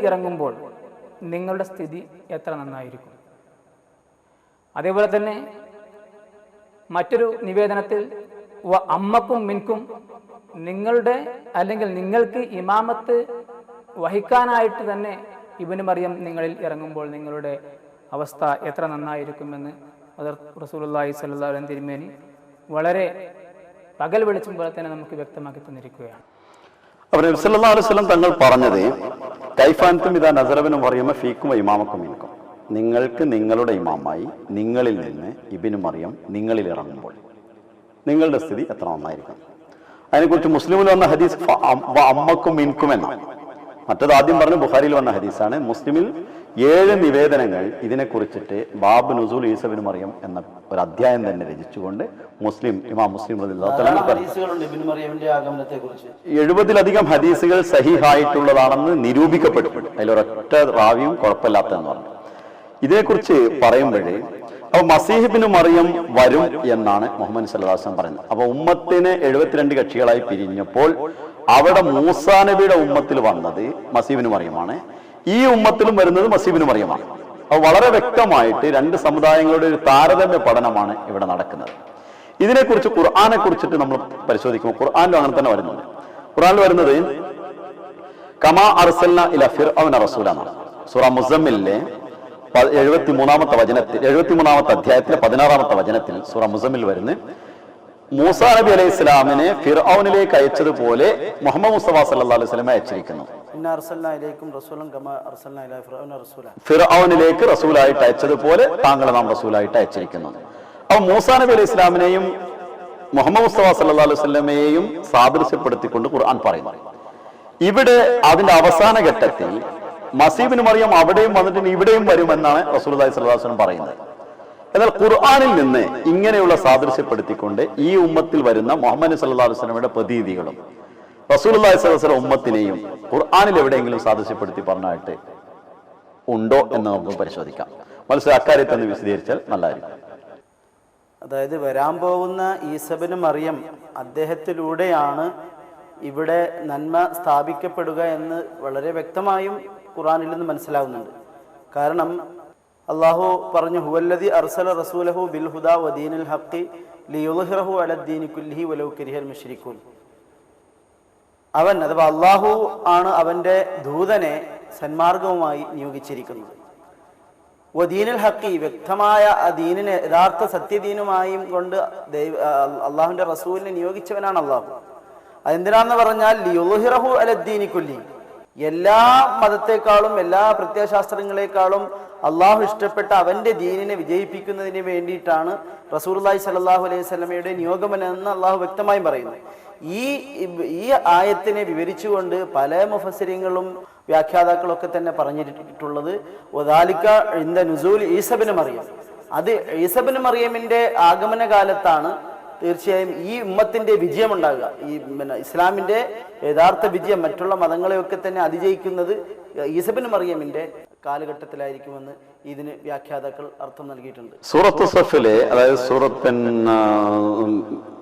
ഇറങ്ങുമ്പോൾ നിങ്ങളുടെ സ്ഥിതി എത്ര നന്നായിരിക്കും. അതേപോലെ തന്നെ മറ്റൊരു നിവേദനത്തിൽ അമ്മക്കും മിൻകും, നിങ്ങളുടെ അല്ലെങ്കിൽ നിങ്ങൾക്ക് ഇമാമത്ത് വഹിക്കാനായിട്ട് തന്നെ ഇബ്നു മറിയം നിങ്ങളിൽ ഇറങ്ങുമ്പോൾ നിങ്ങളുടെ അവസ്ഥ എത്ര നന്നായിരിക്കുമെന്ന് റസൂലുള്ളാഹി സ്വല്ലല്ലാഹു അലൈഹി വസല്ലം തിരുമേനി വളരെ പകൽ വെളിച്ചം പോലെ തന്നെ നമുക്ക് വ്യക്തമാക്കി തന്നിരിക്കുകയാണ്. അപ്പോൾ നബി സല്ലല്ലാഹു അലൈഹി വസല്ലം തങ്ങൾ പറഞ്ഞത് കൈഫാൻതും ഇദാ നസറ ഇബ്നു മറിയം ഫീക്കും ഇമാമക്കും മിൻകും, നിങ്ങൾക്ക് നിങ്ങളുടെ ഇമാമായി നിങ്ങളിൽ നിന്ന് ഇബ്നു മറിയം നിങ്ങളിൽ ഇറങ്ങുമ്പോൾ നിങ്ങളുടെ സ്ഥിതി എത്ര നന്നായിരിക്കും. അതിനെക്കുറിച്ച് മുസ്ലിമിൽ വന്ന ഹദീസ് അമ്മക്കും മിൻകും എന്നാണ്. മറ്റത് ആദ്യം പറഞ്ഞ ബുഖാരിയിൽ വന്ന ഹദീസാണ്. മുസ്ലിമിൽ 7 നിവേദനങ്ങൾ ഇതിനെക്കുറിച്ചിട്ട് ബാബ് നുസൂൽ ഈസ ഇബ്നു മറിയം എന്ന ഒരു അധ്യായം തന്നെ രചിച്ചുകൊണ്ട് ഇമാം മുസ്ലിം 70-ലധികം ഹദീസുകൾ സഹീഹായിട്ടുള്ളതാണെന്ന് നിരൂപിക്കപ്പെട്ടു. അതിലൊരൊറ്റ റാവിയും കുഴപ്പമില്ലാത്തതെന്ന് പറഞ്ഞു. ഇതിനെക്കുറിച്ച് പറയുമ്പോഴേ അപ്പൊ മസീഹ് ഇബ്നു മറിയം വരും എന്നാണ് മുഹമ്മദ് സല്ലല്ലാഹു അലൈഹി വസല്ലം പറയുന്നത്. അപ്പൊ ഉമ്മത്തിനെ 72 കക്ഷികളായി പിരിഞ്ഞപ്പോൾ അവിടെ മൂസാ നബിയുടെ ഉമ്മത്തിൽ വന്നത് മസീഹ് ഇബ്നു മറിയമാണ്. ഈ ഉമ്മത്തിലും വരുന്നത് മസീഹ് ഇബ്നു മറിയമാണ്. അപ്പോൾ വളരെ വ്യക്തമായിട്ട് 2 സമുദായങ്ങളുടെ ഒരു താരതമ്യ പഠനമാണ് ഇവിടെ നടക്കുന്നത്. ഇതിനെക്കുറിച്ച് ഖുർആനെ കുറിച്ചിട്ട് നമ്മൾ പരിശോധിക്കുമ്പോൾ ഖുർആനിലും അങ്ങനെ തന്നെ വരുന്നുണ്ട്. ഖുർആനിൽ വരുന്നത് കമാ അർസൽന ഇല ഫിർഔന റസൂലന, സൂറ മുസമ്മിലിലെ 73-ാമത്തെ അധ്യായത്തിലെ 16-ാമത്തെ വചനത്തിൽ സൂറ മുസമ്മിൽ വരുന്ന മൂസാ നബി അലൈഹി ഇസ്ലാമിനെ ഫിർഔനിലേക്ക് അയച്ചതുപോലെ മുഹമ്മദ് മുസ്തഫ സല്ലല്ലാഹു അലൈഹി വസല്ലം അയച്ചിരിക്കുന്നു. ഫിർഔനിലേക്ക് റസൂലായിട്ട് അയച്ചതുപോലെ താങ്കളെ നാം റസൂലായിട്ട് അയച്ചിരിക്കുന്നു. അപ്പൊ മൂസാ നബി അലൈഹി ഇസ്ലാമിനെയും മുഹമ്മദ് മുസ്തഫ സല്ലല്ലാഹു അലൈഹി വസല്ലമയെയും സാദൃശ്യപ്പെടുത്തിക്കൊണ്ട് ഖുർആൻ പറയുന്നു. ഇവിടെ അതിന്റെ അവസാന ഘട്ടത്തിൽ മസീഹ് ഇബ്നു മറിയം അവിടെയും വന്നിട്ട് ഇവിടെയും വരുമെന്നാണ് റസൂലുള്ളാഹി സ്വല്ലല്ലാഹു അലൈഹി വസല്ലം പറയുന്നത്. എന്നാൽ ഖുർആനിൽ നിന്ന് ഇങ്ങനെയുള്ള സാദൃശ്യപ്പെടുത്തിക്കൊണ്ട് ഈ ഉമ്മത്തിൽ വരുന്ന മുഹമ്മദ് സല്ലല്ലാഹു അലൈഹി വസല്ലമയുടെ പ്രതീതികളും റസൂലുള്ളാഹി സ്വല്ലല്ലാഹു അലൈഹി വസല്ലം ഉമ്മത്തിനെയും ഖുർആനിൽ എവിടെയെങ്കിലും സാദൃശ്യപ്പെടുത്തി പറഞ്ഞായിട്ട് ഉണ്ടോ എന്ന് നമുക്ക് പരിശോധിക്കാം. മനസ്സിൽ അക്കാര്യത്തെ ഒന്ന് വിശദീകരിച്ചാൽ നല്ലതായിരിക്കും. അതായത് വരാൻ പോകുന്ന ഈസാ ഇബ്നു മറിയം അദ്ദേഹത്തിലൂടെയാണ് ഇവിടെ നന്മ സ്ഥാപിക്കപ്പെടുക എന്ന് വളരെ വ്യക്തമായും ഖുർആനിൽ നിന്ന് മനസ്സിലാവുന്നുണ്ട്. കാരണം അള്ളാഹു പറഞ്ഞു, ഹുവല്ലദി അർസല റസൂലഹു ബിൽ ഹുദാ വദീനിൽ ഹഖ് ലിയുദ്ഹിറഹു അലദ്ദീനി കുല്ലിഹി വലൗ കരിഹൽ മുശ്രികൂൻ. അവൻ അഥവാ അള്ളാഹു ആണ് അവന്റെ ദൂതനെ സന്മാർഗവുമായി നിയോഗിച്ചിരിക്കുന്നത്. വദീനുൽ ഹഖ്, വ്യക്തമായ ദീനിനെ യഥാർത്ഥ സത്യദീനുമായും കൊണ്ട് അള്ളാഹുവിന്റെ റസൂലിനെ നിയോഗിച്ചവനാണ് അള്ളാഹു. അതെന്തിനാന്ന് പറഞ്ഞാൽ ലിയുദ്ഹിറഹു അലദ്ദീനി കുല്ലി, എല്ലാ മതത്തെക്കാളും എല്ലാ പ്രത്യയശാസ്ത്രങ്ങളെക്കാളും അള്ളാഹു ഇഷ്ടപ്പെട്ട അവന്റെ ദീനിനെ വിജയിപ്പിക്കുന്നതിന് വേണ്ടിയിട്ടാണ് റസൂലുള്ളാഹി സ്വല്ലല്ലാഹു അലൈഹി വസല്ലമയുടെ നിയോഗമെന്ന് അള്ളാഹു വ്യക്തമായും പറയുന്നു. ഈ ആയത്തിനെ വിവരിച്ചുകൊണ്ട് പല മുഫസ്സിരീങ്ങളും വ്യാഖ്യാതാക്കളൊക്കെ തന്നെ പറഞ്ഞിട്ടുള്ളത് വദാലിക ഇൻദ നുസൂൽ ഈസാ ഇബ്നു മറിയം, അത് ഈസാ ഇബ്നു മറിയമിന്റെ ആഗമന കാലത്താണ് തീർച്ചയായും ഈ ഉമ്മത്തിന്റെ വിജയം ഉണ്ടാകുക. ഈ ഇസ്ലാമിന്റെ യഥാർത്ഥ വിജയം മറ്റുള്ള മതങ്ങളെയൊക്കെ തന്നെ അതിജയിക്കുന്നത് ഈസാ ഇബ്നു മറിയമിന്റെ കാലഘട്ടത്തിലായിരിക്കുമെന്ന് ഇതിന് വ്യാഖ്യാതാക്കൾ അർത്ഥം നൽകിയിട്ടുണ്ട്. സൂറത്തു സഫിലെ, അതായത്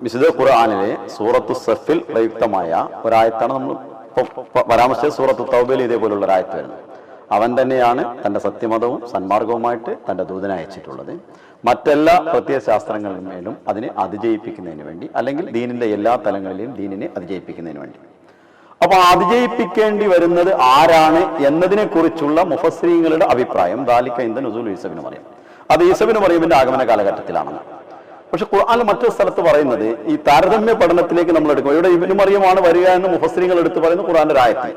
വിശുദ്ധ ഖുർആനിലെ സൂറത്തു സഫിൽ പ്രയുക്തമായ ഒരായത്താണ് നമ്മൾ പരാമർശിച്ച സൂറത്തു തൗബയിൽ ഇതേപോലുള്ള ഒരായത്ത് വരുന്നത്. അവൻ തന്നെയാണ് തന്റെ സത്യമതവും സന്മാർഗവുമായിട്ട് തന്റെ ദൂതനെ അയച്ചിട്ടുള്ളത്. മറ്റെല്ലാ പ്രത്യയശാസ്ത്രങ്ങളിലും അതിനെ അതിജയിപ്പിക്കുന്നതിന് വേണ്ടി, അല്ലെങ്കിൽ ദീനിന്റെ എല്ലാ തലങ്ങളിലെയും ദീനിനെ അതിജയിപ്പിക്കുന്നതിന് വേണ്ടി. അപ്പൊ അതിജയിപ്പിക്കേണ്ടി വരുന്നത് ആരാണ് എന്നതിനെ കുറിച്ചുള്ള മുഫസ്സിരീങ്ങളുടെ അഭിപ്രായം ദാലിക ഇൻദ നുസൂൽ ഈസാ ഇബ്നു മറിയം, അത് ഈസാ ഇബ്നു മറിയമിന്റെ ആഗമന കാലഘട്ടത്തിലാണെന്ന്. പക്ഷെ ഖുർആനിൽ മറ്റൊരു സ്ഥലത്ത് പറയുന്നത് ഈ താരതമ്യ പഠനത്തിലേക്ക് നമ്മൾ എടുക്കും. ഇവിടെ ഇബ്നു മറിയമാണ് വരിക എന്ന് മുഫസ്സിരീങ്ങൾ എടുത്ത് പറയുന്നു ഖുർആന്റെ ആയത്തിൽ.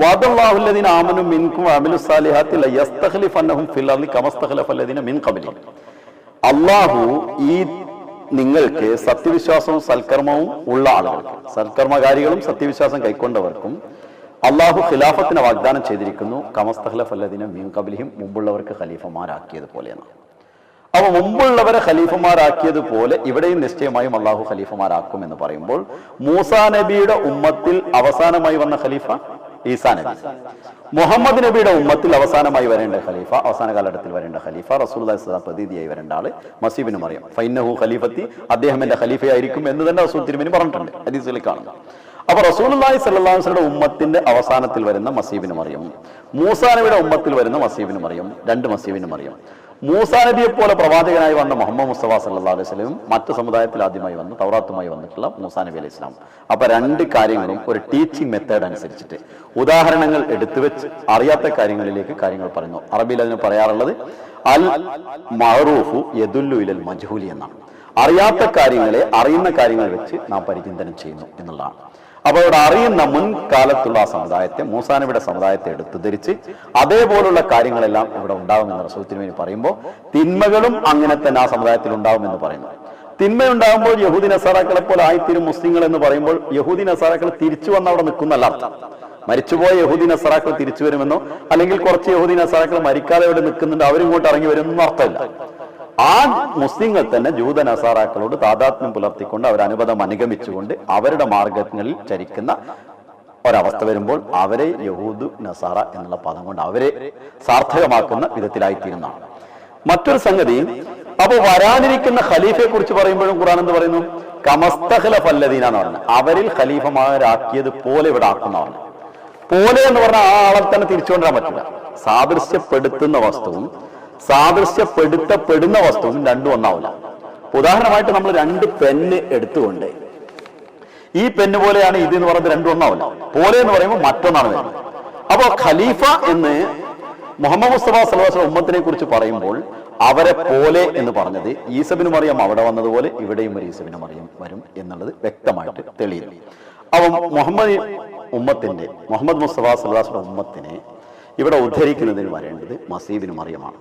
വഅദല്ലാഹുല്ലദീന ആമനു മിൻകും വഅമിലുസ് സാലിഹാത്തി ലയസ്തഖ്ലിഫന്നഹും ഫിൽ അർളി കമസ്തഖ്ലഫല്ലദീന മിൻ ഖബ്ലിഹിം. അല്ലാഹു ഈ നിങ്ങൾക്ക് സത്യവിശ്വാസവും സൽക്കർമ്മവും ഉള്ള ആളുകൾക്ക്, സൽക്കർമ്മകാരികളും സത്യവിശ്വാസം കൈക്കൊണ്ടവർക്കും അള്ളാഹു ഖിലാഫത്തിനെ വാഗ്ദാനം ചെയ്തിരിക്കുന്നു. കമസ്തഖ്ലഫല്ലദീന മിൻ ഖബ്ലിഹിം, മുമ്പുള്ളവർക്ക് ഖലീഫമാരാക്കിയതുപോലെയാണ്. അപ്പൊ മുമ്പുള്ളവരെ ഖലീഫമാരാക്കിയതുപോലെ ഇവിടെയും നിശ്ചയമായും അള്ളാഹു ഖലീഫമാരാക്കും എന്ന് പറയുമ്പോൾ മൂസാ നബിയുടെ ഉമ്മത്തിൽ അവസാനമായി വന്ന ഖലീഫ ഈസാ നബി, മുഹമ്മദ് നബിയുടെ ഉമ്മത്തിൽ അവസാനമായി വരേണ്ട ഖലീഫ, അവസാന കാലഘട്ടത്തിൽ വരേണ്ട ഖലീഫ, റസൂലുള്ളാഹി സ്വല്ലല്ലാഹു അലൈഹി വസല്ലം പ്രതീതിയായി വരേണ്ട ആള് മസീഹ് ഇബ്നു മറിയം. ഫൈന്നഹു ഖലീഫത്തി, അദ്ദേഹം എന്റെ ഖലീഫയായിരിക്കും എന്ന് തന്നെ റസൂൽ തിരുമേനി പറഞ്ഞിട്ടുണ്ട്, ഹദീസിൽ കാണുന്നു. അപ്പൊ റസൂലുള്ളാഹി സ്വല്ലല്ലാഹു അലൈഹി വസല്ലം ഉമ്മത്തിന്റെ അവസാനത്തിൽ വരുന്ന മസീബിന് മറിയം, മൂസാ നബിയുടെ ഉമ്മത്തിൽ വരുന്ന മസീബിന് മറിയം, രണ്ട് മസീബിന് മറിയം. മൂസാ നബിയെ പോലെ പ്രവാചകനായി വന്ന മുഹമ്മദ് മുസ്തഫ സല്ലല്ലാഹു അലൈഹി വസല്ലം മറ്റു സമുദായത്തിൽ ആദ്യമായി വന്ന് തൗറാത്തുമായി വന്നിട്ടുള്ള മൂസാ നബി അലൈഹി ഇസ്ലാം. അപ്പൊ രണ്ട് കാര്യങ്ങളും ഒരു ടീച്ചിങ് മെത്തേഡ് അനുസരിച്ചിട്ട് ഉദാഹരണങ്ങൾ എടുത്തു വെച്ച് അറിയാത്ത കാര്യങ്ങളിലേക്ക് കാര്യങ്ങൾ പറയുന്നു. അറബിയിൽ അതിന് പറയാറുള്ളത് അൽ മഅറൂഫു യദുല്ലു ഇലൽ മജ്ഹൂലി എന്നാണ്. അറിയാത്ത കാര്യങ്ങളെ അറിയുന്ന കാര്യങ്ങൾ വെച്ച് നാം പരിചിന്തനം ചെയ്യുന്നു എന്നുള്ളതാണ്. അപ്പൊ ഇവിടെ അറിയുന്ന മുൻകാലത്തുള്ള ആ സമുദായത്തെ, മൂസാ നബിയുടെ സമുദായത്തെ എടുത്തു ധരിച്ച് അതേപോലുള്ള കാര്യങ്ങളെല്ലാം ഇവിടെ ഉണ്ടാകുമെന്ന് റസൂൽ തിരുമേനി പറയുമ്പോൾ തിന്മകളും അങ്ങനെ തന്നെ ആ സമുദായത്തിൽ ഉണ്ടാവുമെന്ന് പറയുന്നു. തിന്മയുണ്ടാകുമ്പോൾ യഹൂദി നസാറാക്കളെ പോലെ ആയിത്തീരും മുസ്ലിങ്ങൾ എന്ന് പറയുമ്പോൾ യഹൂദി നസാറാക്കൾ തിരിച്ചു വന്ന് അവിടെ നിൽക്കുന്നല്ല അർത്ഥം. മരിച്ചുപോയ യഹൂദി നസാറാക്കൾ തിരിച്ചു വരുമെന്നോ അല്ലെങ്കിൽ കുറച്ച് യഹൂദി നസാറാക്കൾ മരിക്കാതെ ഇവിടെ നിൽക്കുന്നുണ്ട് അവരിങ്ങോട്ട് ഇറങ്ങി വരുമെന്നോ അർത്ഥമില്ല. ആ മുസ്ലിങ്ങൾ തന്നെ ജൂത നസാറാക്കളോട് താദാത്മ്യം പുലർത്തിക്കൊണ്ട് അവരനുബന്ധം അനുഗമിച്ചുകൊണ്ട് അവരുടെ മാർഗങ്ങളിൽ ചരിക്കുന്ന ഒരവസ്ഥ വരുമ്പോൾ അവരെ യഹൂദ് നസാറ എന്നുള്ള പദം കൊണ്ട് അവരെ സാർത്ഥകമാക്കുന്ന വിധത്തിലായിത്തീരുന്നതാണ്. മറ്റൊരു സംഗതി, അപ്പൊ വരാനിരിക്കുന്ന ഖലീഫയെ കുറിച്ച് പറയുമ്പോഴും ഖുർആൻ എന്ത് പറയുന്നു? കമസ്തഖലഫല്ലദീന എന്ന് പറഞ്ഞു, അവരിൽ ഖലീഫമാരാക്കിയത് പോലെ ഇവിടെ ആക്കുന്നതാണ്. പോലെ എന്ന് പറഞ്ഞാൽ ആ ആളെ തന്നെ തിരിച്ചുകൊണ്ടുവരാൻ പറ്റില്ല. സാദൃശ്യപ്പെടുത്തുന്ന വസ്തുവും സാദൃശ്യപ്പെടുത്തപ്പെടുന്ന വസ്തുവും രണ്ടും ഒന്നാവില്ല. ഉദാഹരണമായിട്ട് നമ്മൾ രണ്ട് പെന്ന് എടുത്തുകൊണ്ട് ഈ പെന്ന് പോലെയാണ് ഇത് എന്ന് പറയുന്നത് രണ്ടും ഒന്നാവില്ല. പോലെ എന്ന് പറയുമ്പോൾ മറ്റൊന്നാണ് വരുന്നത്. അപ്പോ ഖലീഫ എന്ന് മുഹമ്മദ് മുസ്തഫ സല്ലല്ലാഹു അലൈഹി വസല്ലം ഉമ്മത്തിനെ കുറിച്ച് പറയുമ്പോൾ അവരെ പോലെ എന്ന് പറഞ്ഞത് ഈസബിന് മറിയം അവിടെ വന്നതുപോലെ ഇവിടെയും ഒരു ഈസബിന് മറിയം വരും എന്നുള്ളത് വ്യക്തമായിട്ട് തെളിയുന്നു. അപ്പൊ മുഹമ്മദ് മുസ്തഫ സല്ലല്ലാഹു അലൈഹി വസല്ലം ഉമ്മത്തിനെ ഇവിടെ ഉദ്ധരിക്കുന്നതിന് വരേണ്ടത് മസീബിന് മറിയമാണ്.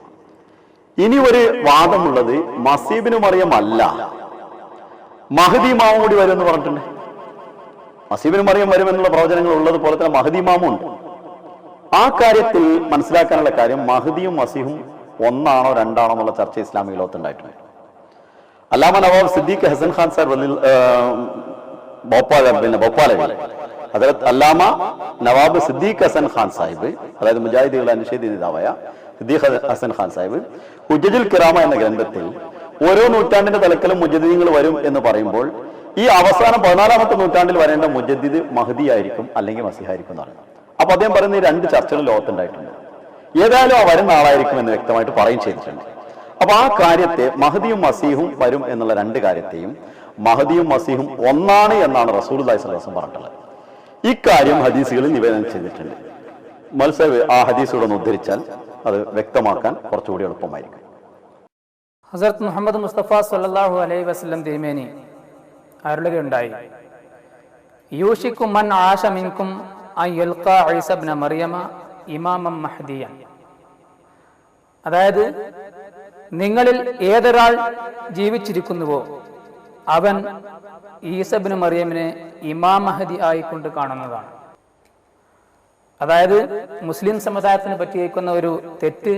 ഇനി ഒരു വാദമുള്ളത് മസീബിന് മറിയം അല്ല, മഹദി ഇമാമും കൂടി വരും എന്ന് പറഞ്ഞിട്ടുണ്ട്. മസീബിന് മറിയം വരും എന്നുള്ള പ്രവചനങ്ങൾ ഉള്ളത് പോലെ തന്നെ മഹദി ഇമാമും ഉണ്ട്. ആ കാര്യത്തിൽ മനസ്സിലാക്കാനുള്ള കാര്യം മഹദിയും മസീഹും ഒന്നാണോ രണ്ടാണോ എന്നുള്ള ചർച്ച ഇസ്ലാമിക ലോകത്തുണ്ടായിട്ടുണ്ട്. അല്ലാമ നവാബ് സിദ്ദീഖ് ഹസൻ ഖാൻ സാർ ഭോപ്പാലവി ഹദരത്ത് അല്ലാമ നവാബ് സിദ്ദീഖ് ഹസൻ ഖാൻ സാഹിബ്, അതായത് മുജാഹിദുകളുടെ അനുഷേധ നേതാവായ സിദ്ദീഖ് ഹസൻ ഖാൻ സാഹിബ് ഹുജ്ജത്തുൽ കിറാമ എന്ന ഗ്രന്ഥത്തിൽ ഓരോ നൂറ്റാണ്ടിന്റെ തലക്കലും മുജദ്ദിദീങ്ങൾ വരും എന്ന് പറയുമ്പോൾ ഈ അവസാനം 14ാമത്തെ നൂറ്റാണ്ടിൽ വരേണ്ട മുജദ്ദിദ് മഹദി ആയിരിക്കും അല്ലെങ്കിൽ മസീഹായിരിക്കും എന്ന് പറയുന്നത്. അപ്പൊ അദ്ദേഹം പറയുന്ന ഈ രണ്ട് ചർച്ചകൾ ലോകത്തുണ്ടായിട്ടുണ്ട്. ഏതായാലും ആ വരുന്ന ആളായിരിക്കും എന്ന് വ്യക്തമായിട്ട് പറയും ചെയ്തിട്ടുണ്ട്. അപ്പൊ ആ കാര്യത്തെ മഹദിയും മസീഹും വരും എന്നുള്ള രണ്ട് കാര്യത്തെയും മഹദിയും മസീഹും ഒന്നാണ് എന്നാണ് റസൂലുള്ളാഹി സ്വല്ലല്ലാഹു അലൈഹി വസല്ലം പറഞ്ഞിട്ടുള്ളത്. ഇക്കാര്യം ഹദീസുകളിൽ നിവേദനം ചെയ്തിട്ടുണ്ട്. മത്സവ് ആ ഹദീസുകളൊന്ന് ഉദ്ധരിച്ചാൽ അത് വ്യക്തമാക്കാൻ കുറച്ചുകൂടി എളുപ്പമായിരിക്കും. ഹസരത്ത് മുഹമ്മദ് മുസ്തഫ സല്ലല്ലാഹു അലൈഹി വസല്ലം തിരുമേനി അരുളുകയുണ്ടായി, യൂഷിക്കു മൻ ആശ മിൻകും അൻ യൽഖാ ഈസ ഇബ്ന മറിയമ ഇമാമൻ മഹ്ദിയൻ. അതായത് നിങ്ങളിൽ ഏതൊരാൾ ജീവിച്ചിരിക്കുന്നുവോ അവൻ ഈസ ഇബ്നു മറിയമിനെ ഇമാം മഹദി ആയിക്കൊണ്ട് കാണുന്നതാണ്. അതായത് മുസ്ലിം സമുദായത്തിന് പറ്റിയിരിക്കുന്ന ഒരു തെറ്റ്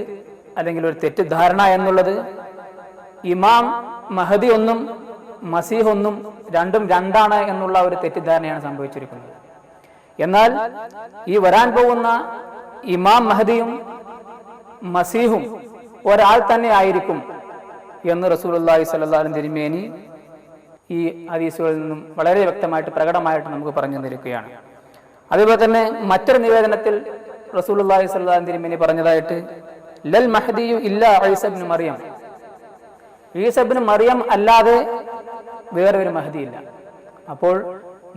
അല്ലെങ്കിൽ ഒരു തെറ്റിദ്ധാരണ എന്നുള്ളത് ഇമാം മഹദി ഒന്നും മസീഹ് ഒന്നും രണ്ടും രണ്ടാണ് എന്നുള്ള ഒരു തെറ്റിദ്ധാരണയാണ് സംഭവിച്ചിരിക്കുന്നത്. എന്നാൽ ഈ വരാൻ പോകുന്ന ഇമാം മഹദിയും മസീഹും ഒരാൾ തന്നെ ആയിരിക്കും എന്ന് റസൂലുള്ളാഹി സ്വല്ലല്ലാഹു അലൈഹി വസല്ലം തിരുമേനി ഈ ഹദീസുകളിൽ നിന്നും വളരെ വ്യക്തമായിട്ട് പ്രകടമായിട്ട് നമുക്ക് പറഞ്ഞു തന്നിരിക്കുകയാണ്. അതുപോലെ തന്നെ മറ്റൊരു നിവേദനത്തിൽ റസൂലുള്ളാഹി സ്വല്ലല്ലാഹു അലൈഹി വസല്ലം തിരുമേനി പറഞ്ഞതായിട്ട് ലൽ മഹദിയു ഇല്ലാ ഈസ ഇബ്നു മറിയം, ഈസ ഇബ്നു മറിയം അല്ലാതെ വേറെ ഒരു മഹദി ഇല്ല. അപ്പോൾ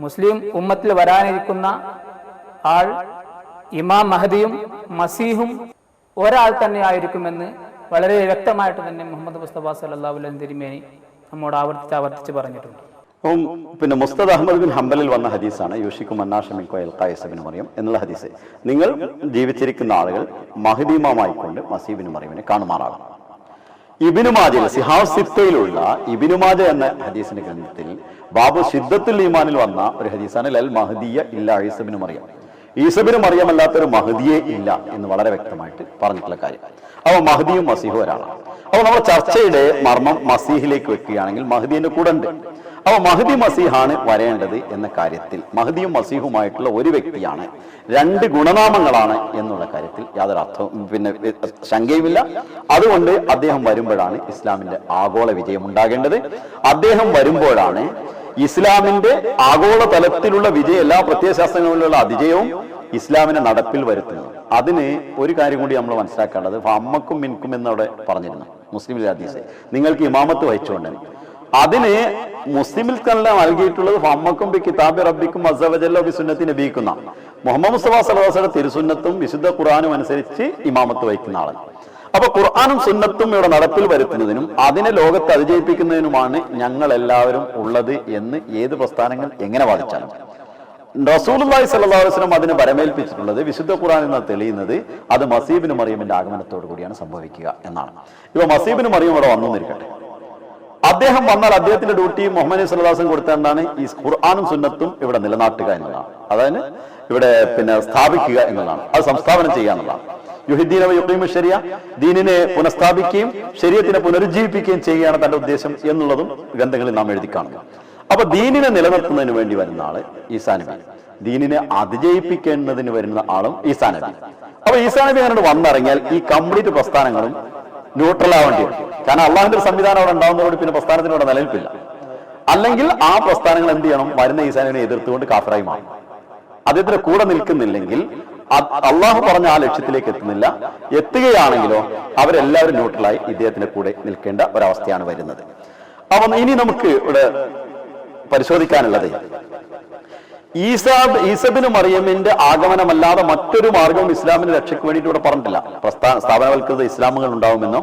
മുസ്ലിം ഉമ്മത്തിൽ വരാനിരിക്കുന്ന ആൾ ഇമാം മഹദിയും മസീഹും ഒരാൾ തന്നെ ആയിരിക്കുമെന്ന് വളരെ വ്യക്തമായിട്ട് തന്നെ മുഹമ്മദ് മുസ്തഫ സല്ലല്ലാഹു അലൈഹി വസല്ലം തിരുമേനി നമ്മോട് ആവർത്തിച്ച് പറഞ്ഞിട്ടുണ്ട്. പിന്നെ മുസ്തദ് അഹ്മദ് ബിൻ ഹംബലിൽ വന്ന ഹദീസാണ് യൂഷിക്കു മന്നാഷമിൻകോ യൽഖാ ഈസ ഇബ്നു മറിയം എന്നുള്ള ഹദീസ്. നിങ്ങൾ ജീവിച്ചിരിക്കുന്ന ആളുകൾ മഹദി ഇമാമായിക്കൊണ്ട് മസീഹ് ഇബ്നു മറിയമിനെ കാണുമാറാകും. ഇബ്നു മാജയിൽ സിഹാവ് സിത്തയിലുള്ള ഇബ്നു മാജ എന്ന ഹദീസിന്റെ ഗ്രന്ഥത്തിൽ ബാബു ശിദ്ദത്തുൽ ഈമാനിൽ വന്ന ഒരു ഹദീസാണ് ലൽ മഹദിയ ഇല്ലാ ഈസ ഇബ്നു മറിയം, ഈസ ഇബ്നു മറിയം അല്ലാത്തൊരു മഹദിയെ ഇല്ല എന്ന് വളരെ വ്യക്തമായിട്ട് പറഞ്ഞിട്ടുള്ള കാര്യം. അപ്പൊ മഹദിയും മസീഹും ഒരാളാണ്. അപ്പൊ നമ്മൾ ചർച്ചയുടെ മർമ്മം മസീഹിലേക്ക് വെക്കുകയാണെങ്കിൽ മഹദിന്റെ കൂടെ ഉണ്ട്. അപ്പൊ മഹദി മസീഹാണ് വരേണ്ടത് എന്ന കാര്യത്തിൽ മഹദിയും മസീഹുമായിട്ടുള്ള ഒരു വ്യക്തിയാണ്, രണ്ട് ഗുണനാമങ്ങളാണ് എന്നുള്ള കാര്യത്തിൽ യാതൊരു അർത്ഥവും ശങ്കയുമില്ല. അതുകൊണ്ട് അദ്ദേഹം വരുമ്പോഴാണ് ഇസ്ലാമിന്റെ ആഗോള വിജയം ഉണ്ടാകേണ്ടത്. അദ്ദേഹം വരുമ്പോഴാണ് ഇസ്ലാമിന്റെ ആഗോള തലത്തിലുള്ള വിജയം, എല്ലാ പ്രത്യയശാസ്ത്രങ്ങളിലുള്ള അതിജയവും ഇസ്ലാമിനെ നടപ്പിൽ വരുത്തുന്നു. അതിന് ഒരു കാര്യം കൂടി നമ്മൾ മനസ്സിലാക്കേണ്ടത്, അമ്മക്കും മിൻക്കും എന്നവിടെ പറഞ്ഞിരുന്നു മുസ്ലിം ഹദീസ്, നിങ്ങൾക്ക് ഇമാമത്ത് വഹിച്ചുകൊണ്ട്. അതിന് മുസ്ലിമിൽ തന്നെ നൽകിയിട്ടുള്ളത് അമ്മക്കും ബി കിതാബി റബ്ബിക്കും അസ്സവജല്ല ബി സുന്നത്തി നബിക്കുന്ന, മുഹമ്മദ് മുസ്തഫ സല്ലല്ലാഹു അലൈഹി വസല്ലം തിരുസുന്നത്തും വിശുദ്ധ ഖുർആനും അനുസരിച്ച് ഇമാമത്ത് വഹിക്കുന്ന ആളാണ്. അപ്പൊ ഖുർആനും സുന്നത്തും ഇവിടെ നടപ്പിൽ വരുത്തുന്നതിനും അതിനെ ലോകത്ത് അതിജയിപ്പിക്കുന്നതിനുമാണ് ഞങ്ങൾ എല്ലാവരും ഉള്ളത് എന്ന് ഏത് പ്രസ്ഥാനങ്ങൾ എങ്ങനെ വാദിച്ചാലും റസൂലുള്ളാഹി സ്വല്ലല്ലാഹു അലൈഹി വസല്ലം അതിനെ പരമേൽപ്പിച്ചിട്ടുള്ളത് വിശുദ്ധ ഖുർആനിൽ നിന്ന് തെളിയുന്നത് അത് മസീബിന് മറിയമിന്റെ ആഗമനത്തോടു കൂടിയാണ് സംഭവിക്കുക എന്നാണ്. ഇപ്പൊ മസീബിന് മറിയം ഇവിടെ വന്നു നിൽക്കട്ടെ, അദ്ദേഹം വന്നാൽ അദ്ദേഹത്തിന്റെ ഡ്യൂട്ടി മുഹമ്മദ് നബി സല്ലല്ലാഹു അലൈഹി വസല്ലം കൊടുത്ത എന്താണ്? ഈ ഖുർആനും സുന്നത്തും ഇവിടെ നിലനാട്ടുക എന്നുള്ളതാണ്. അതായത് ഇവിടെ സ്ഥാപിക്കുക എന്നുള്ളതാണ്, അത് സംസ്ഥാപനം ചെയ്യുക എന്നുള്ളതാണ്. യുഹിദ്ദീന വയുഖീമു ശരിയ, ദീനിനെ പുനഃസ്ഥാപിക്കുകയും ശരീഅത്തിനെ പുനരുജ്ജീവിപ്പിക്കുകയും ചെയ്യുകയാണ് തന്റെ ഉദ്ദേശം എന്നുള്ളതും ഗ്രന്ഥങ്ങളിൽ നാം എഴുതി കാണുന്നു. അപ്പൊ ദീനിനെ നിലനിർത്തുന്നതിന് വേണ്ടി വരുന്ന ആള് ഈസാ നബി, ദീനിനെ അതിജയിപ്പിക്കുന്നതിന് വരുന്ന ആളും ഈസാ നബി. അപ്പൊ ഈസാ നബി അങ്ങനെ വന്നിറങ്ങിയാൽ ഈ കംപ്ലീറ്റ് പ്രസ്ഥാനങ്ങളും ന്യൂട്രൽ ആവേണ്ടി വരും. കാരണം അള്ളാഹുവിന്റെ ഒരു സംവിധാനം അവിടെ ഉണ്ടാവുന്നതോട് പിന്നെ പ്രസ്ഥാനത്തിനോട് നിലനിൽപ്പില്ല. അല്ലെങ്കിൽ ആ പ്രസ്ഥാനങ്ങൾ എന്ത് ചെയ്യണം? വരുന്ന ഈസാ നബിയെ എതിർത്തുകൊണ്ട് കാഫിറായി മാറും. അദ്ദേഹത്തിന് കൂടെ നിൽക്കുന്നില്ലെങ്കിൽ അള്ളാഹു പറഞ്ഞ ആ ലക്ഷ്യത്തിലേക്ക് എത്തുന്നില്ല. എത്തുകയാണെങ്കിലോ അവരെല്ലാവരും ന്യൂട്രലായി ഇദ്ദേഹത്തിന്റെ കൂടെ നിൽക്കേണ്ട ഒരവസ്ഥയാണ് വരുന്നത്. അപ്പൊ ഇനി നമുക്ക് ഇവിടെ പരിശോധിക്കാനുള്ളത്, ഈസബിന് മറിയമിന്റെ ആഗമനമല്ലാതെ മറ്റൊരു മാർഗവും ഇസ്ലാമിന്റെ രക്ഷയ്ക്ക് വേണ്ടിയിട്ട് ഇവിടെ പറഞ്ഞിട്ടില്ല. സ്ഥാപനവൽകൃത ഇസ്ലാമുകൾ ഉണ്ടാവുമെന്നോ,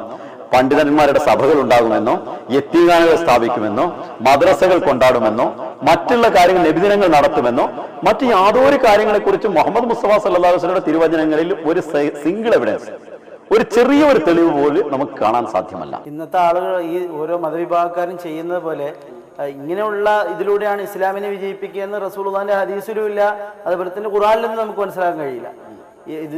പണ്ഡിതന്മാരുടെ സഭകൾ ഉണ്ടാകുമെന്നോ, യത്തീംഖാനകൾ സ്ഥാപിക്കുമെന്നോ, മദ്രസകൾ കൊണ്ടാടുമെന്നോ, മറ്റുള്ള കാര്യങ്ങൾ നബിദിനങ്ങൾ നടത്തുമെന്നോ, മറ്റു യാതൊരു കാര്യങ്ങളെ കുറിച്ചും മുഹമ്മദ് മുസ്തഫ സല്ലല്ലാഹു അലൈഹി വസല്ലമയുടെ തിരുവചനങ്ങളിൽ ഒരു സിംഗിൾ എവിഡൻസ്, ഒരു ചെറിയൊരു തെളിവ് പോലും നമുക്ക് കാണാൻ സാധ്യമല്ല. ഇന്നത്തെ ആളുകൾ ഈ ഓരോ മതവിഭാഗക്കാരും ചെയ്യുന്നത് പോലെ ഇങ്ങനെയുള്ള ഇതിലൂടെയാണ് ഇസ്ലാമിനെ വിജയിപ്പിക്കുക എന്ന് റസൂലുള്ളാഹിന്റെ ഹദീസിലും ഇല്ല, അതുപോലെ തന്നെ ഖുർആനിൽ നിന്ന് നമുക്ക് മനസ്സിലാക്കാൻ കഴിയില്ല.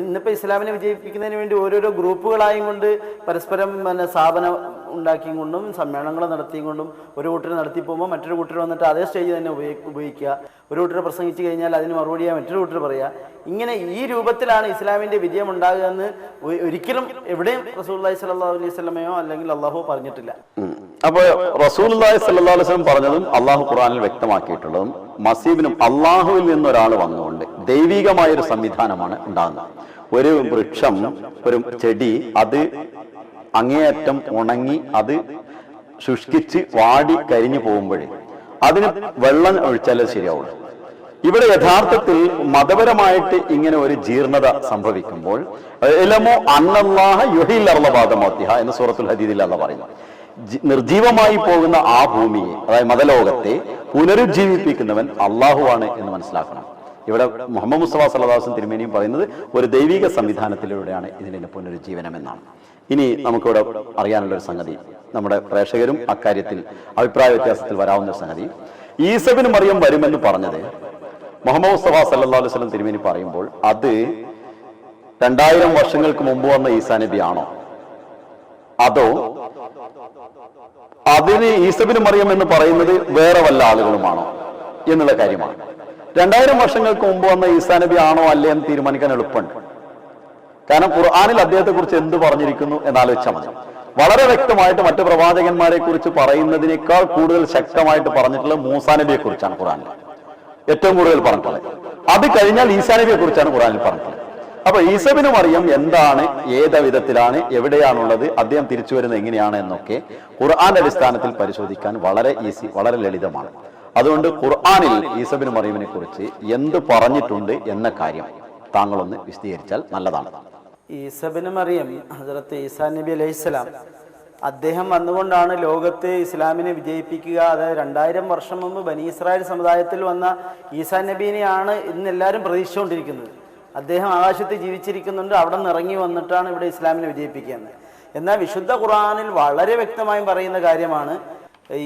ഇന്നിപ്പോൾ ഇസ്ലാമിനെ വിജയിപ്പിക്കുന്നതിന് വേണ്ടി ഓരോരോ ഗ്രൂപ്പുകളായും കൊണ്ട് പരസ്പരം സ്ഥാപനം ഉണ്ടാക്കിയും കൊണ്ടും സമ്മേളനങ്ങൾ നടത്തിയും കൊണ്ടും ഒരു കൂട്ടർ നടത്തി പോകുമ്പോൾ മറ്റൊരു കൂട്ടർ വന്നിട്ട് അതേ സ്റ്റേജ് തന്നെ ഉപയോഗിക്കുക. ഒരു കൂട്ടർ പ്രസംഗിച്ച് കഴിഞ്ഞാൽ അതിന് മറുപടിയായി മറ്റൊരു കൂട്ടർ പറയുക. ഇങ്ങനെ ഈ രൂപത്തിലാണ് ഇസ്ലാമിന്റെ വിജയം ഉണ്ടാകുക എന്ന് ഒരിക്കലും എവിടെയും റസൂലുള്ളാഹി സ്വല്ലല്ലാഹു അലൈഹി വസല്ലമയോ അല്ലെങ്കിൽ അള്ളാഹു പറഞ്ഞിട്ടില്ല. അപ്പോൾ റസൂലുള്ളാഹി സ്വല്ലല്ലാഹു അലൈഹി വസല്ലം പറഞ്ഞതും അള്ളാഹു ഖുർആനിൽ വ്യക്തമാക്കിയിട്ടുള്ളതും മസീബിനും അള്ളാഹുവിൽ നിന്നൊരാൾ വന്നുകൊണ്ട് ദൈവികമായ ഒരു സംവിധാനമാണ് ഉണ്ടാകുന്നത്. ഒരു വൃക്ഷം, ഒരു ചെടി, അത് അങ്ങേയറ്റം ഉണങ്ങി അത് ശുഷ്കിച്ച് വാടി കരിഞ്ഞു പോകുമ്പോഴേ അതിന് വെള്ളം ഒഴിച്ചാലേ ശരിയാവുള്ളൂ. ഇവിടെ യഥാർത്ഥത്തിൽ മതപരമായിട്ട് ഇങ്ങനെ ഒരു ജീർണത സംഭവിക്കുമ്പോൾ എന്ന് സൂറത്തുൽ ഹദീദിൽ അല്ലാഹു പറയുന്നു, നിർജീവമായി പോകുന്ന ആ ഭൂമിയെ, അതായത് മതലോകത്തെ പുനരുജ്ജീവിപ്പിക്കുന്നവൻ അള്ളാഹുവാണ് എന്ന് മനസ്സിലാക്കണം. ഇവിടെ മുഹമ്മദ് മുസ്തഫ സല്ലല്ലാഹു അലൈഹി വസല്ലം തിരുമേനിയും പറയുന്നത് ഒരു ദൈവിക സംവിധാനത്തിലൂടെയാണ് ഇതിന്റെ പുനരുജ്ജീവനം എന്നാണ്. ഇനി നമുക്കിവിടെ അറിയാനുള്ള ഒരു സംഗതി, നമ്മുടെ പ്രേക്ഷകരും അക്കാര്യത്തിൽ അഭിപ്രായ വ്യത്യാസത്തിൽ വരാവുന്ന ഒരു സംഗതി, ഈസബിന് മറിയം വരുമെന്ന് പറഞ്ഞത് മുഹമ്മദ് മുസ്തഫ സല്ലല്ലാഹു അലൈഹി വസല്ലം തിരുമേനി പറയുമ്പോൾ അത് 2000 വർഷങ്ങൾക്ക് മുമ്പ് വന്ന ഈസാ നബി ആണോ, അതോ അതിന് ഈസബിന് മറിയം എന്ന് പറയുന്നത് വേറെ വല്ല ആളുകളുമാണോ എന്നുള്ള കാര്യമാണ്. 2000 വർഷങ്ങൾക്ക് മുമ്പ് വന്ന ഈസാ നബി ആണോ അല്ലേ എന്ന് തീരുമാനിക്കാൻ എളുപ്പമുണ്ട്. കാരണം ഖുർആനിൽ അദ്ദേഹത്തെ കുറിച്ച് എന്ത് പറഞ്ഞിരിക്കുന്നു എന്നാലോചിച്ചാൽ മതി. വളരെ വ്യക്തമായിട്ട് മറ്റു പ്രവാചകന്മാരെ കുറിച്ച് പറയുന്നതിനേക്കാൾ കൂടുതൽ ശക്തമായിട്ട് പറഞ്ഞിട്ടുള്ളത് മൂസാ നബിയെ കുറിച്ചാണ് ഖുർആനിൽ ഏറ്റവും കൂടുതൽ പറഞ്ഞിട്ടുള്ളത്. അത് കഴിഞ്ഞാൽ ഈസാ നബിയെ കുറിച്ചാണ് ഖുർആനിൽ പറഞ്ഞിട്ടുള്ളത്. അപ്പൊ ഈസബിന് മറിയം എന്താണ്, ഏത് വിധത്തിലാണ്, എവിടെയാണുള്ളത്, അദ്ദേഹം തിരിച്ചു വരുന്നത് എങ്ങനെയാണ് എന്നൊക്കെ ഖുർആന്റെ അടിസ്ഥാനത്തിൽ പരിശോധിക്കാൻ വളരെ ഈസി, വളരെ ലളിതമാണ്. അതുകൊണ്ട് ഖുർആനിൽ ഈസബിന് മറിയമിനെ കുറിച്ച് എന്ത് പറഞ്ഞിട്ടുണ്ട് എന്ന കാര്യം താങ്കളൊന്ന് വിശദീകരിച്ചാൽ നല്ലതാണ്. ഈസബിന് മറിയം ഹസ്രത്ത് ഈസാ നബി അലൈഹിസ്സലാം അദ്ദേഹം വന്നുകൊണ്ടാണ് ലോകത്ത് ഇസ്ലാമിനെ വിജയിപ്പിക്കുക. അതായത് 2000 വർഷം മുമ്പ് ബനി ഇസ്രായേൽ സമുദായത്തിൽ വന്ന ഈസാ നബീനെയാണ് ഇന്ന് എല്ലാവരും പ്രതീക്ഷിച്ചുകൊണ്ടിരിക്കുന്നത്. അദ്ദേഹം ആകാശത്ത് ജീവിച്ചിരിക്കുന്നുണ്ട്, അവിടെ നിന്ന് ഇറങ്ങി വന്നിട്ടാണ് ഇവിടെ ഇസ്ലാമിനെ വിജയിപ്പിക്കുന്നത്. എന്നാൽ വിശുദ്ധ ഖുർആനിൽ വളരെ വ്യക്തമായും പറയുന്ന കാര്യമാണ്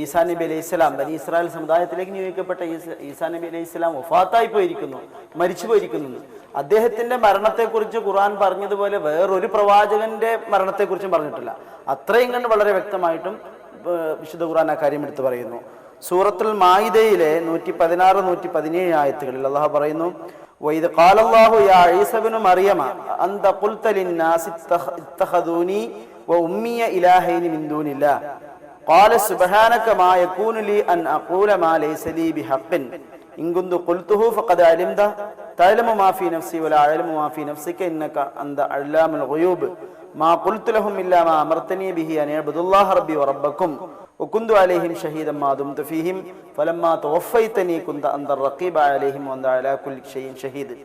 ഈസാ നബി അലൈഹി സ്വലാം, ബനി ഇസ്രായേൽ സമുദായത്തിലേക്ക് നിയോഗിക്കപ്പെട്ട ഈസാ നബി അലൈഹി സ്വലാം വഫാത്തായി പോയിരിക്കുന്നു, മരിച്ചു പോയിരിക്കുന്നു. അദ്ദേഹത്തിന്റെ മരണത്തെക്കുറിച്ച് ഖുർആൻ പറഞ്ഞതുപോലെ വേറൊരു പ്രവാചകന്റെ മരണത്തെക്കുറിച്ചും പറഞ്ഞിട്ടില്ല. അത്രയും കണ്ട് വളരെ വ്യക്തമായിട്ടും വിശുദ്ധ ഖുർആൻ ആ കാര്യം എടുത്തു പറയുന്നു. സൂറത്തുൽ മാഇദയിലെ 116, 117 ആയത്തുകളിൽ അല്ലാഹു പറയുന്നു, വഇദ് ഖാലല്ലാഹു യാ ഈസ ഇബ്നു മറിയമ അൻത ഖുൽത ലിന്നാസി ഇത്തഖദൂനി വ ഉമ്മിയ ഇലാഹൈനി മിൻ ദൂനില്ലാഹ്. قال سبحانك ما يكون لي أن أقول ما ليس لي بحق إن كنت قلته فقد علمته تعلم ما في نفسي ولا أعلم ما في نفسك إنك أنت علام الغيوب ما قلت لهم إلا ما أمرتني به أن يعبدوا الله ربي وربكم وكنت عليهم شهيدا ما دمت فيهم فلما توفيتني كنت أنت الرقيب عليهم وأنت على كل شيء شهيد.